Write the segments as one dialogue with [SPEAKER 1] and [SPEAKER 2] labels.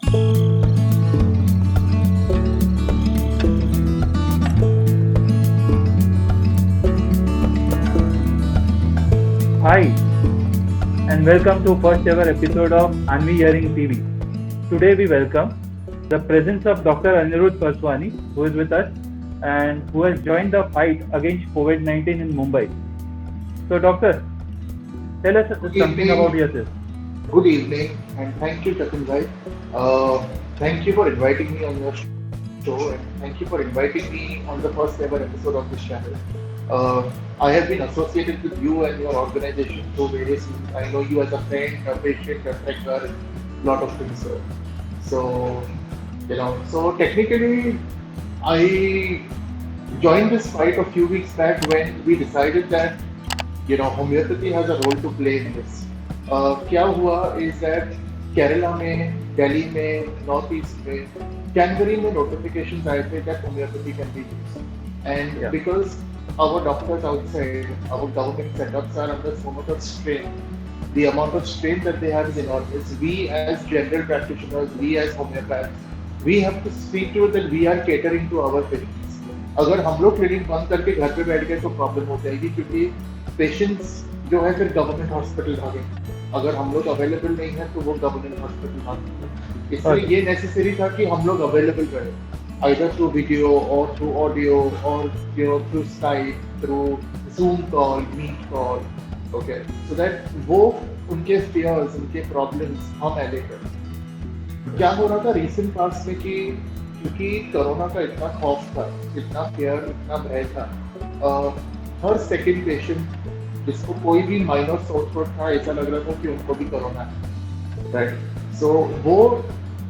[SPEAKER 1] Hi, and welcome to first ever episode of Anvi Hearing TV. Today we welcome the presence of Dr. Anirudh Paswani, who is with us and who has joined the fight against COVID-19 in Mumbai. So, doctor, tell us
[SPEAKER 2] Good
[SPEAKER 1] something about
[SPEAKER 2] evening,
[SPEAKER 1] yourself.
[SPEAKER 2] good evening, and thank you, Tapan Bhai. Thank you for inviting me on your show, and thank you for inviting me on the first ever episode of this channel. I have been associated with you and your organization through various means. I know you as a friend, a patient, a tracker, lot of things, sir. So, so technically, I joined this fight a few weeks back when we decided that homeopathy has a role to play in this. क्या हुआ is that Kerala में, दिल्ली में, north east में, जनवरी में notifications आए थे that homeopathy can be used. And
[SPEAKER 1] Yeah.
[SPEAKER 2] because our doctors outside, our government setups are under so much of strain, the amount of strain that they have is enormous. We as general practitioners, we as homeopaths, we have to see to it that we are catering to our patients. अगर हम लोग clinic बंद करके घर पे बैठ गए तो प्रॉब्लम हो जाएगी क्योंकि पेशेंट्स जो है फिर गवर्नमेंट हॉस्पिटल भागेंगे अगर हम लोग अवेलेबल नहीं है तो वो गवर्नमेंट हॉस्पिटल भागेंगे इसलिए
[SPEAKER 1] Okay.
[SPEAKER 2] ये नेसेसरी था कि हम लोग अवेलेबल रहे either through video or through audio or through Skype, through Zoom call, Meet call, okay, so that वो उनके fears, उनके problems हम allay करें. क्या हो रहा था रिसेंट पास्ट में कि क्योंकि कोरोना का इतना खौफ था इतना फेयर इतना भय था हर सेकंड पेशेंट जिसको कोई भी माइनर सोर थ्रोट था ऐसा लग रहा था कि उनको भी कोरोना है राइट सो वो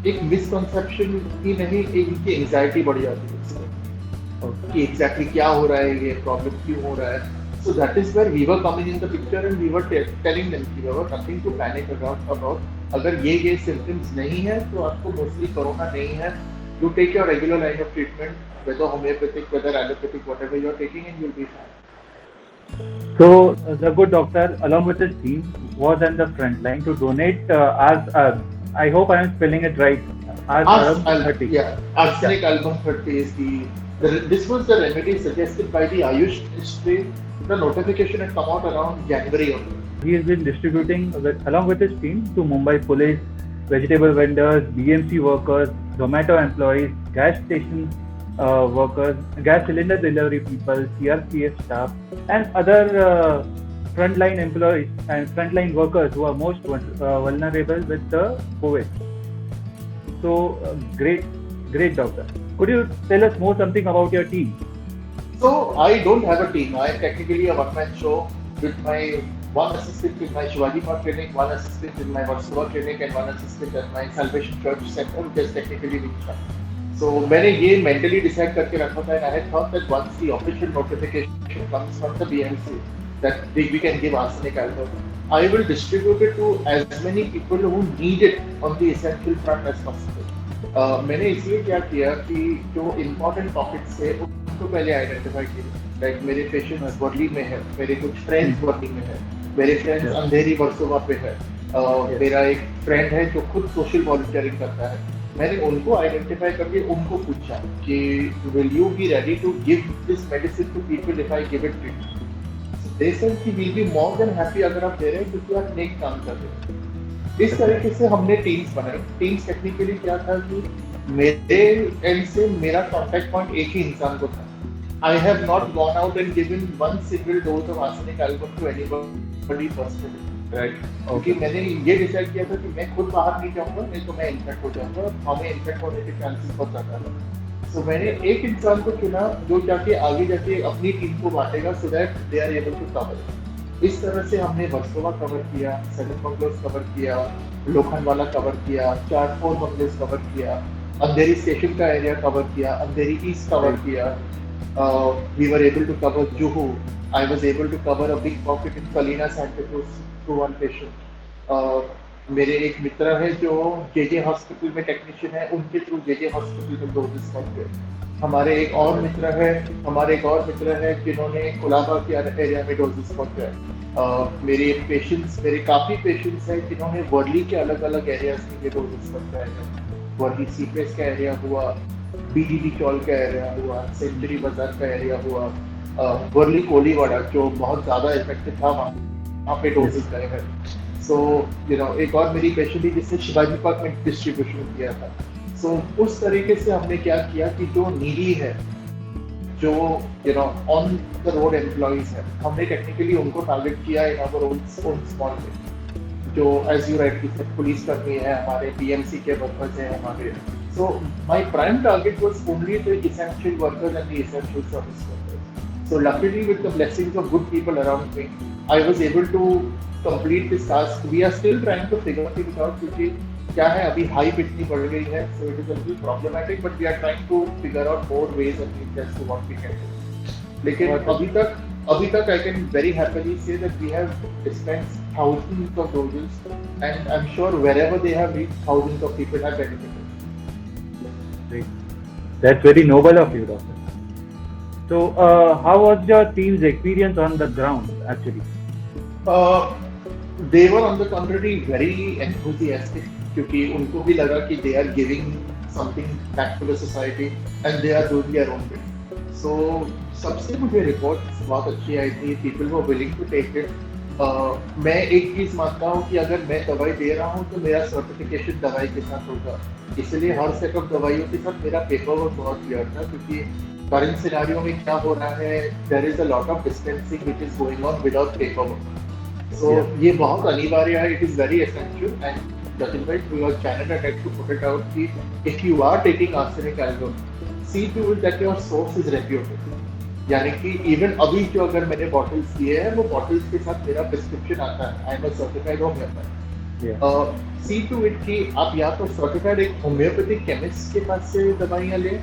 [SPEAKER 2] एक मिसकंसेप्शन ही नहीं एक उनकी एंजाइटी बढ़ जाती है उससे कि एग्जैक्टली क्या हो रहा है ये प्रॉब्लम क्यों हो रहा है so that is where we were coming in the picture and we were telling them कि there was nothing to panic about अगर ये symptoms नहीं है तो आपको mostly corona नहीं है you take your regular line of treatment whether homeopathic whether allopathic whatever you are taking and you'll be fine.
[SPEAKER 1] So, the good doctor, along with his team, was on the front line to donate I hope I am spelling it right, Ars Aram 30.
[SPEAKER 2] Yeah,
[SPEAKER 1] Yeah.
[SPEAKER 2] arsenic album 30 is this was the remedy suggested by the Ayush Ministry. The notification had come out around January only.
[SPEAKER 1] He has been distributing along with his team to Mumbai police, vegetable vendors, BMC workers, Zomato employees, gas station workers, gas cylinder delivery people, CRPF staff, and other frontline employees and frontline workers who are most vulnerable with the COVID. So great doctor. Could you tell us more something about your team?
[SPEAKER 2] So I don't have a team. I am technically a one-man show with my one assistant in my Shivaji Park clinic, one assistant in my Varsova clinic, and one assistant at my Salvation Church Center, which is technically Viksha. So मैंने ये mentally decide करके रखा था, and I had thought that once the official notification comes from the BMC that we can give arsenic album, I will distribute it to as many people who need it on the essential front as possible. मैंने इसलिए क्या किया कि जो important pockets थे उनको पहले identify किया लाइक मेरे पेशेंट्स वर्ली में है मेरे कुछ फ्रेंड्स वर्ली में है मेरे फ्रेंड्स
[SPEAKER 1] Yeah.
[SPEAKER 2] अंधेरी वर्सोवा पे है
[SPEAKER 1] Yes.
[SPEAKER 2] मेरा एक फ्रेंड है जो खुद सोशल वॉलंटियरिंग करता है मैंने उनको आइडेंटिफाई करके उनको पूछा कि will you be ready to give this medicine to people if I give it to you they said कि will be more than happy अगर आप दे रहे हैं क्योंकि आप नेक काम कर रहे हैं इस तरीके से हमने टीम्स बनाई टीम्स टेक्निकली क्या था कि मेरे एंड से मेरा कांटेक्ट पॉइंट एक ही इंसान को था I have not gone out and given one single dose of arsenic album to anybody personally right क्योंकि मैंने ये डिसाइड किया था कि मैं खुद बाहर नहीं जाऊंगा नहीं तो मैं इन्फेक्ट हो जाऊंगा हमें इन्फेक्ट होने के चांसेस बहुत ज्यादा है सो मैंने एक इंसान को चुना जो जाके आगे जाके अपनी टीम को बांटेगा so that they are able to cover इस तरह से हमने वर्सोवा कवर किया सेवन बंगलोज कवर किया लोखंडवाला कवर किया 4-4 बंगलोज कवर किया अंधेरी स्टेशन का एरिया कवर किया अंधेरी ईस्ट कवर किया we were able to cover Juhu I was able to cover a big pocket in Kalina Santa Cruz through one patient मेरे एक मित्र है जो जेजे हॉस्पिटल में टेक्नीशियन है उनके थ्रू जेजे हॉस्पिटल में डोजेस पहुंचे हमारे एक और मित्र है जिन्होंने कोलाबा के एरिया में डोजेस पहुंचाए मेरे काफी पेशेंट्स हैं जिन्होंने वर्ली के अलग अलग एरियाज में ये डोजेस पहुंचाए हैं वर्ली सीपेस का एरिया हुआ, बीडीडी चौल का एरिया हुआ, सेंचुरी बाजार का एरिया हुआ, वर्ली कोलीवाड़ा जो बहुत ज़्यादा इफेक्टिव था वहाँ पे डोजेस गए हैं। सो एक और मेरी पेशेंट थी जिससे शिवाजी पार्क में डिस्ट्रीब्यूशन किया था। सो उस तरीके से हमने क्या किया कि जो नीडी है, जो ऑन द रोड एम्प्लॉइज है, हमने टेक्निकली उनको टारगेट किया in our own small way, जो as you rightly said police कर्मी है हमारे, बीएमसी के वर्कर्स हैं हमारे। So my prime target was only the essential workers and the essential service workers. So luckily with the blessings of good people around me, I was able to complete this task. We are still trying to figure things out, क्योंकि क्या है अभी hype इतनी बढ़ गई है, so it is a little problematic, but we are trying to figure out more ways and means as to what we can do. लेकिन अभी तक I can very happily say that we have dispensed thousands of doses, and I'm sure wherever they have reached, thousands of people have benefited.
[SPEAKER 1] Great. That's very noble of you, doctor. So, how was your team's experience on the ground, actually?
[SPEAKER 2] They were on the contrary very enthusiastic, क्योंकि उनको भी लगा कि they are giving something back to the society and they are doing their own bit. So सबसे मुझे reports बहुत अच्छी आई थी, people were willing to take it. मैं एक चीज़ मानता हूँ कि अगर मैं दवाई दे रहा हूँ तो मेरा सर्टिफिकेशन दवाई के साथ होगा, इसलिए हर सेटअप दवाइयों के साथ मेरा पेपर वर्क बहुत क्लियर था, क्योंकि करंट सिनारियो में क्या हो रहा है, there is a lot of dispensing which is going on without paper work. सो ये बहुत अनिवार्य है, it is very essential and Jatin bhai, through your channel, I'd like to put it out कि if you are taking arsenic alum, see to it that your source is reputed. यानी कि even अभी जो अगर मैंने bottles दिए हैं वो बॉटल्स के साथ मेरा प्रिस्क्रिप्शन आता है, I am a certified homeopath. See to it कि आप या तो सर्टिफाइड एक होम्योपैथिक केमिस्ट के पास से दवाइयाँ लें,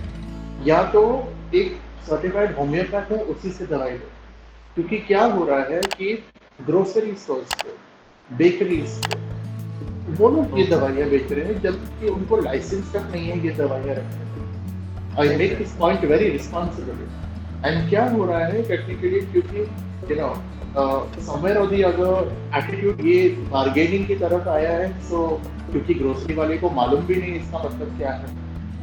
[SPEAKER 2] या तो एक सर्टिफाइड होम्योपैथ है उसी से दवाई लें, क्योंकि क्या हो रहा है कि ग्रोसरी स्टोर्स पे, बेकरीज पे वो लोग ये दवाइयाँ बेच रहे हैं जबकि उनको लाइसेंस तक नहीं है ये दवाइयाँ रखने। I make this point very responsibly. And क्या हो रहा है टेक्निकली, क्योंकि समवेयर और दी अगर एटीट्यूड ये बार्गेनिंग की तरफ आया है, सो क्योंकि ग्रोसरी वाले को मालूम भी नहीं इसका मतलब क्या है,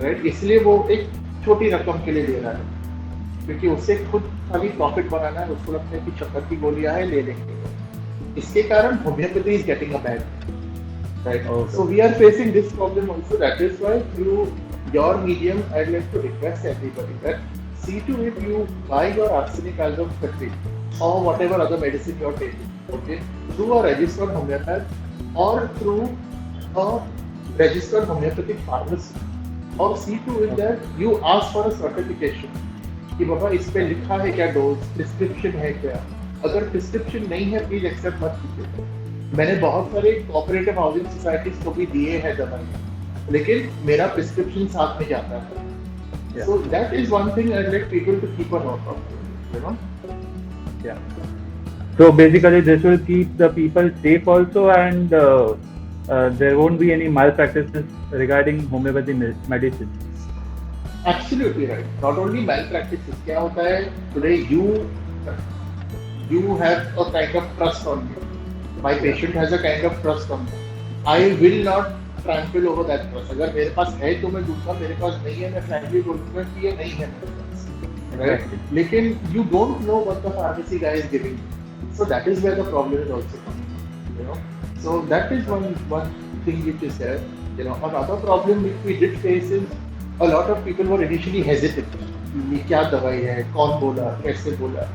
[SPEAKER 2] राइट, इसलिए वो एक छोटी रकम के लिए दे रहा है, क्योंकि उससे खुद खाली प्रॉफिट बनाना है, उसको लगता है कि शक्कर की गोलियां है ले लेंगे। इसके कारण homeopathy is getting a bad, right? Okay. So we are facing this problem also. That is why through your medium, I'd like to request everybody that see to it you buy your arsenic alum free or whatever other medicine you are taking, okay, through a registered homeopath or through a registered homeopathic pharmacy, or see to it that you ask for a certification कि बाबा इस पे लिखा है क्या dose, prescription है क्या। अगर prescription नहीं है प्लीज एक्सेप्ट मत कीजिए। मैंने बहुत सारे कोऑपरेटिव हाउसिंग सोसाइटीज को भी दिए हैं दवाइयाँ, लेकिन मेरा प्रिस्क्रिप्शन साथ में जाता है। So that is one thing I like people to keep a note of, you know.
[SPEAKER 1] So basically this will keep the people safe also, and there won't be any malpractices regarding homeopathy medicine.
[SPEAKER 2] Absolutely right. Not only malpractices, क्या होता है today you have a kind of trust on me. My patient has a kind of trust on me. I will not trample over that trust. अगर मेरे पास है तो मैं दूसरा, मेरे पास नहीं है मैं frankly बोलूँगा कि ये नहीं है मेरे पास, right? लेकिन you don't know what the pharmacy guy is giving you. So that is where the problem is also coming, you know. So that is one thing which is there. You know, another problem which we did face is a lot of people were initially hesitant. ये क्या दवाई है, कौन बोला, कैसे बोला।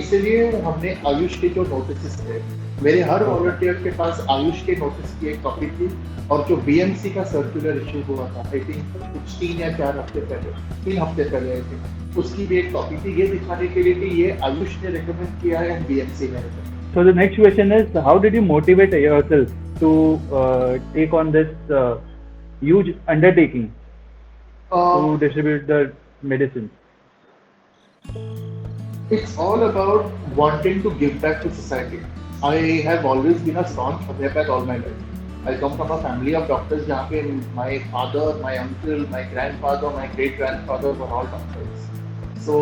[SPEAKER 2] इसलिए हमने आयुष के जो नोटिस थे, मेरे हर वॉलंटियर के पास आयुष के नोटिस की एक कॉपी थी, और जो बीएमसी का सर्कुलर इशू हुआ था आई थिंक कुछ 3 या 4 हफ्ते पहले, 3 हफ्ते पहले आई थिंक, उसकी भी एक कॉपी थी, ये दिखाने के लिए कि ये आयुष ने रिकमेंड किया है एंड बीएमसी ने recommend.
[SPEAKER 1] So the next question is, how did you motivate yourself to take on this huge undertaking to distribute the medicine?
[SPEAKER 2] It's all about wanting to give back to society. I have always been a staunch homeopath all my life. I come from a family of doctors जहाँ पे my father, my uncle, my grandfather, my great grandfather were all doctors. So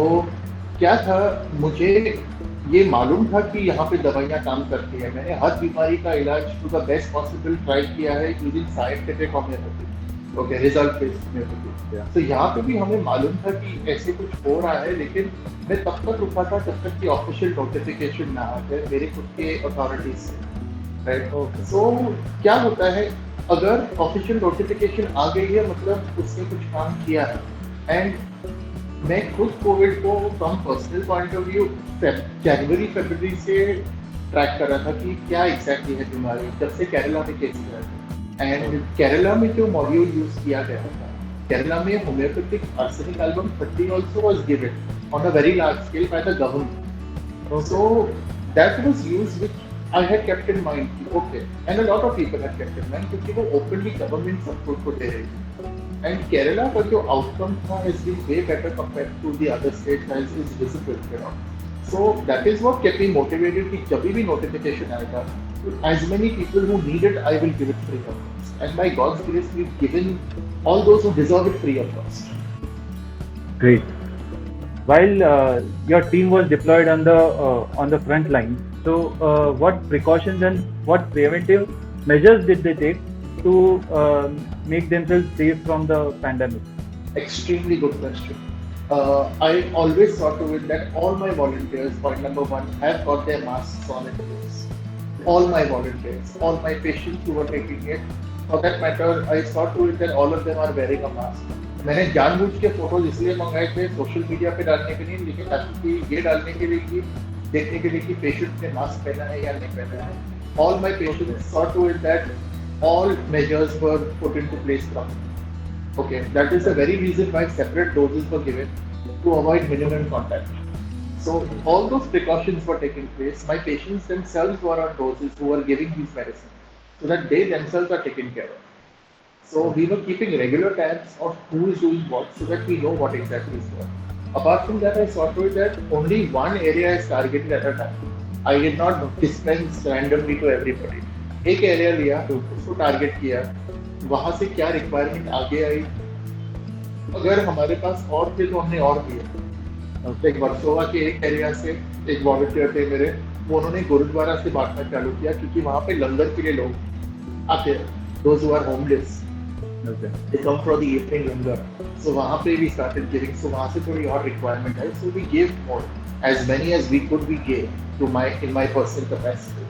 [SPEAKER 2] क्या था, मुझे ये मालूम था कि यहाँ पे दवाइयाँ काम करती है। मैंने हर बीमारी का इलाज to the best possible try किया है using scientific homeopathy. Okay, result based homeopathy.
[SPEAKER 1] Yeah.
[SPEAKER 2] तो यहाँ पे भी हमें मालूम था कि ऐसे कुछ हो रहा है, लेकिन मैं तब तक रुका था जब तक कि ऑफिशियल नोटिफिकेशन ना आ जाए मेरे खुद के अथॉरिटीज से, राइट।
[SPEAKER 1] Okay.
[SPEAKER 2] सो क्या होता है, अगर ऑफिशियल नोटिफिकेशन आ गई है मतलब उसने कुछ काम किया है। एंड मैं खुद कोविड को from personal point of view जनवरी फरवरी से ट्रैक कर रहा था कि क्या एग्जैक्टली है बीमारी, जब से केरला में केसेस आए थे। एंड केरला में जो मॉड्यूल यूज किया गया था, केरला में homeopathic arsenic album 30 also was given on a very large scale by the government. So that was used which I had kept in mind, okay, and a lot of people had kept in mind क्योंकि वो openly government support को दे रही थी। And Kerala का जो outcome था has been way better compared to the other states as is visible, you know. So that is what kept me motivated कि जब भी notification आएगा, as many people who need it, I will give it free of cost. And by God's grace, we've given all those who deserve it free of cost.
[SPEAKER 1] Great. While your team was deployed on the front line, so what precautions and what preventive measures did they take to make themselves safe from the pandemic?
[SPEAKER 2] Extremely good question. I always saw to it that all my volunteers, point number one, have got their masks on in place. All my volunteers, all my patients who were taking it, for that matter, I saw to it that all of them are wearing a mask. मैंने जानबूझ के photos इसलिए मंगाए थे social media पे डालने के लिए, लेकिन ताकि ये डालने के लिए कि देखने के लिए कि पेशेंट ने मास्क पहना है या नहीं पहना है। All my patients saw to it that all measures were put into place properly. Okay, that is the very reason why separate doses were given to avoid minimum contact. So all those precautions were taking place. My patients themselves were on doses who were giving these medicines, so that they themselves are taken care of. So we were keeping regular tabs of who is doing what, so that we know what exactly is what. Apart from that, I saw to it that only one area is targeted at a time. I did not dispense randomly to everybody. एक area लिया, उसको target किया, वहाँ से क्या requirement आगे आई, अगर हमारे पास और थे तो हमने और दिया। एक वर्सोवा के एक एरिया से एक वॉलंटियर थे मेरे, वो उन्होंने गुरुद्वारा से बांटना चालू किया क्योंकि वहाँ पे लंगर के लिए लोग आते हैं, those who are homeless.
[SPEAKER 1] Okay.
[SPEAKER 2] They come for the evening langar. So वहाँ पे we started giving. So वहाँ से थोड़ी और requirement है. So we gave more, as many as we could. We gave to in my personal capacity.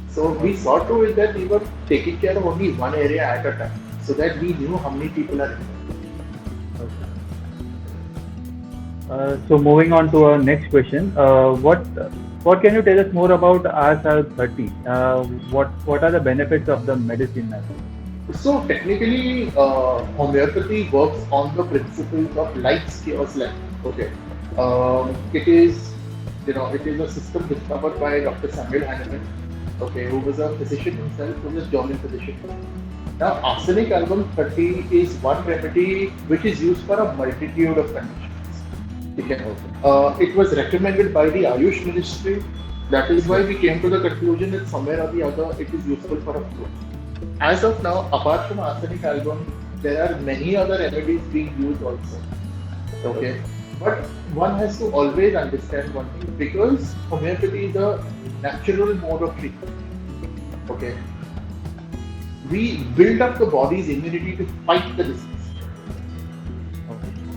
[SPEAKER 2] So we saw to it that we were taking care of only one area at a time, so that we knew how many people are in there.
[SPEAKER 1] Okay. So moving on to our next question, what can you tell us more about RSL 30? What are the benefits of the medicine?
[SPEAKER 2] So technically, homeopathy works on the principles of like cures like. Okay, it is a system discovered by Dr. Samuel Hahnemann, okay, who was a physician himself, who was a German physician. Now, arsenic album 30 is one remedy which is used for a multitude of conditions. Okay. It was recommended by the Ayush Ministry. That is why we came to the conclusion that somewhere or the other it is useful for a flu. As of now, apart from arsenic album, there are many other remedies being used also. Okay, but one has to always understand one thing, because homeopathy is a natural mode of treatment. Okay, we build up the body's immunity to fight the disease.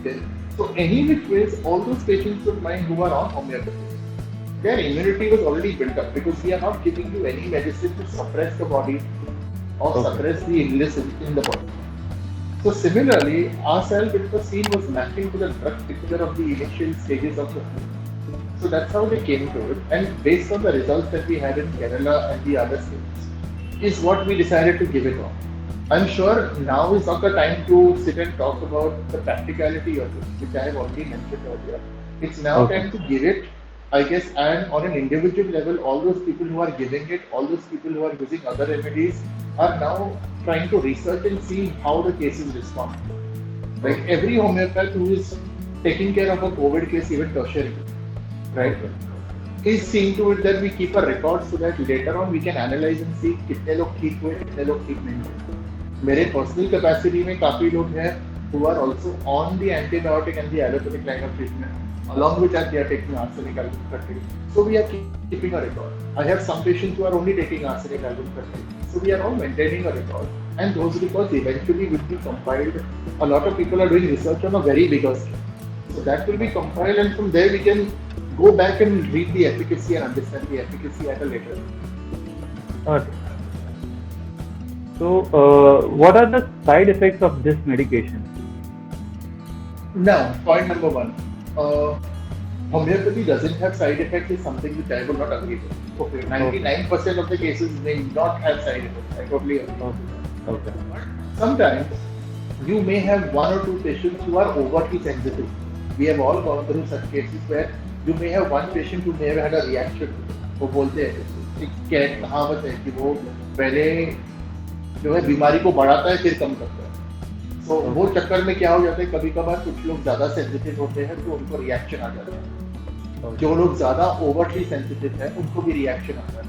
[SPEAKER 2] Okay, so any which ways, all those patients of mine who are on homeopathy, their immunity was already built up, because we are not giving you any medicine to suppress the body or suppress the illness in the body. So similarly, our cell bifracine was matching to the drug picture of the initial stages of the flu. So that's how they came to it, and based on the results that we had in Kerala and the other states, is what we decided to give it on. I'm sure now is not the time to sit and talk about the practicality of it, which I have already mentioned earlier. It's now time to give it, I guess, and on an individual level, all those people who are giving it, all those people who are using other remedies, are now trying to research and see how the cases respond. Like every homeopath who is taking care of a COVID case, even tertiary, right, is seeing to it that we keep a record so that later on we can analyze and see कितने लोग ठीक हुए, कितने लोग ठीक नहीं हुए. मेरे personal capacity में काफी लोग हैं who are also on the antibiotic and the allopathic line of treatment. Along with that, they are taking arsenic album 30. So we are keeping a record. I have some patients who are only taking arsenic album 30. So we are all maintaining a record. and those records eventually will be compiled. A lot of people are doing research on a very bigger scale. So that will be compiled, and from there we can go back and read the efficacy and understand the efficacy at a later.
[SPEAKER 1] Okay. So, what are the side effects of this medication?
[SPEAKER 2] Now, point number one. Homeopathy doesn't have side effects is something which I will not agree with. Okay, 99% of the cases may not have side effects. I totally agree.
[SPEAKER 1] Okay. Okay.
[SPEAKER 2] But sometimes you may have one or two patients who are overtly sensitive. We have all gone through such cases where you may have one patient who may have had a reaction. वो बोलते हैं एक कहावत है कि वो पहले जो है बीमारी को बढ़ाता है फिर कम करता है. तो वो चक्कर में क्या हो जाता है, कभी कभार कुछ लोग ज्यादा सेंसिटिव होते हैं तो उनको रिएक्शन आ जाता है. जो लोग ज्यादा ओवरली सेंसिटिव है उनको भी रिएक्शन आता है.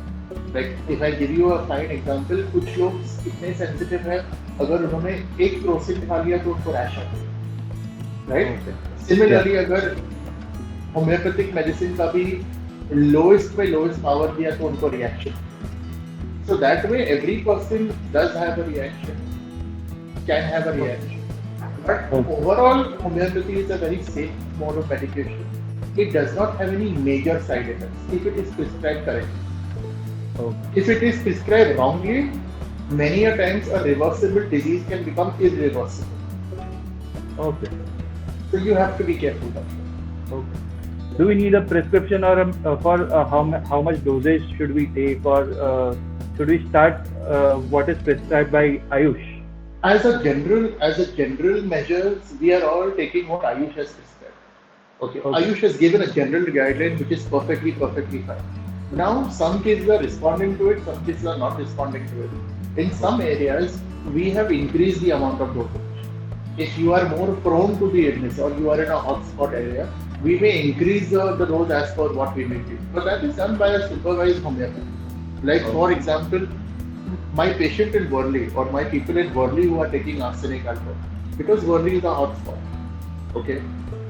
[SPEAKER 2] Like if I give you a fine example, कुछ लोग इतने सेंसिटिव है अगर उन्होंने एक क्रोसिन खा लिया तो उनको रैश आता है, राइट. सिमिलरली अगर होम्योपैथिक मेडिसिन का भी लोएस्ट पे लोएस्ट पावर दिया तो उनको reaction. So that way every person does have a reaction, can have a reaction. But overall, homeopathy is a very safe mode of medication. It does not have any major side effects if it is prescribed correctly.
[SPEAKER 1] Okay.
[SPEAKER 2] If it is prescribed wrongly, many a times a reversible disease can become irreversible.
[SPEAKER 1] Okay.
[SPEAKER 2] So you have to be careful.
[SPEAKER 1] Okay. Do we need a prescription or for how much dosage should we take, or should we start what is prescribed by Ayush?
[SPEAKER 2] As a general measures, we are all taking what Ayush has prescribed. Okay. Ayush has given a general guideline which is perfectly fine. Now, some cases are responding to it, some cases are not responding to it. In some areas, we have increased the amount of dosage. If you are more prone to the illness or you are in a hotspot area, we may increase the dose as per what we may give. But that is done by a supervised homeopath. Like for example, my patient in Worli or my people in Worli who are taking arsenic alcohol, because Worli is a hotspot. Okay,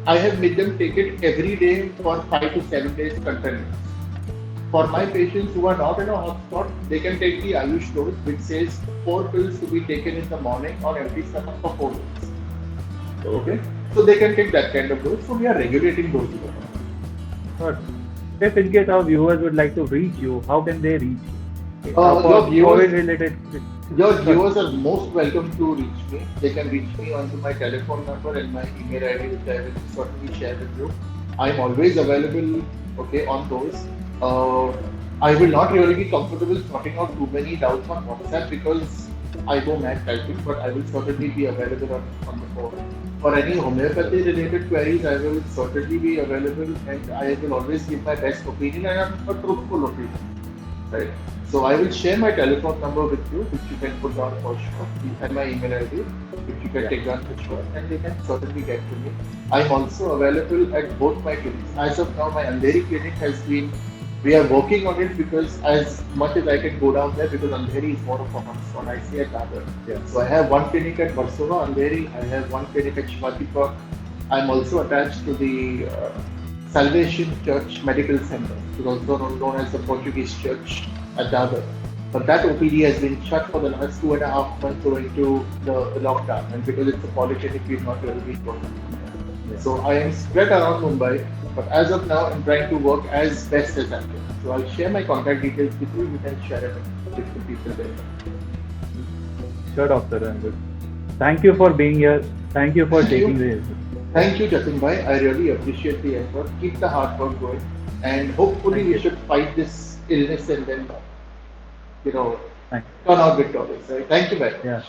[SPEAKER 2] I have made them take it every day for 5 to 7 days continuous. For my patients who are not in a hotspot, they can take the Ayush dose, which says 4 pills to be taken in the morning on empty stomach for 4 days. Okay, so they can take that kind of dose. So we are regulating doses.
[SPEAKER 1] But if in case our viewers would like to reach you, how can they reach you?
[SPEAKER 2] Your viewers,
[SPEAKER 1] COVID-related.
[SPEAKER 2] Your viewers are most welcome to reach me. They can reach me onto my telephone number and my email ID, which I will certainly share with you. I am always available, okay, on those. I will not really be comfortable sorting out too many doubts on WhatsApp because I go mad typing, but I will certainly be available on the phone. For any homeopathy related queries, I will certainly be available, and I will always give my best opinion and a truthful opinion. Right. So I will share my telephone number with you, which you can put down for sure, and my email ID, which you can take down for sure, and they can certainly get to me. I'm also available at both my clinics. As of now, my Andheri clinic has been. We are working on it because as much as I can go down there, because Andheri is more of a hotspot. I see at Dadar.
[SPEAKER 1] Yeah.
[SPEAKER 2] So I have one clinic at Versova, Andheri. I have one clinic at Shivaji Park. I'm also attached to the Salvation Church Medical Center, which is also known as the Portuguese Church at Dadar. But that OPD has been shut for the last 2.5 months owing to the lockdown, and because it's a polyclinic, we've not really been working. So I am spread around Mumbai, but as of now, I'm trying to work as best as I can. So I'll share my contact details with you. You can share it with the people there.
[SPEAKER 1] Sure, Dr. Ranjit. Thank you for being here. Thank you for taking this.
[SPEAKER 2] Thank you, Jatin bhai. I really appreciate the effort. Keep the hard work going, and hopefully we should fight this illness and then, turn out victorious. Right? Thank you very much.
[SPEAKER 1] Yeah.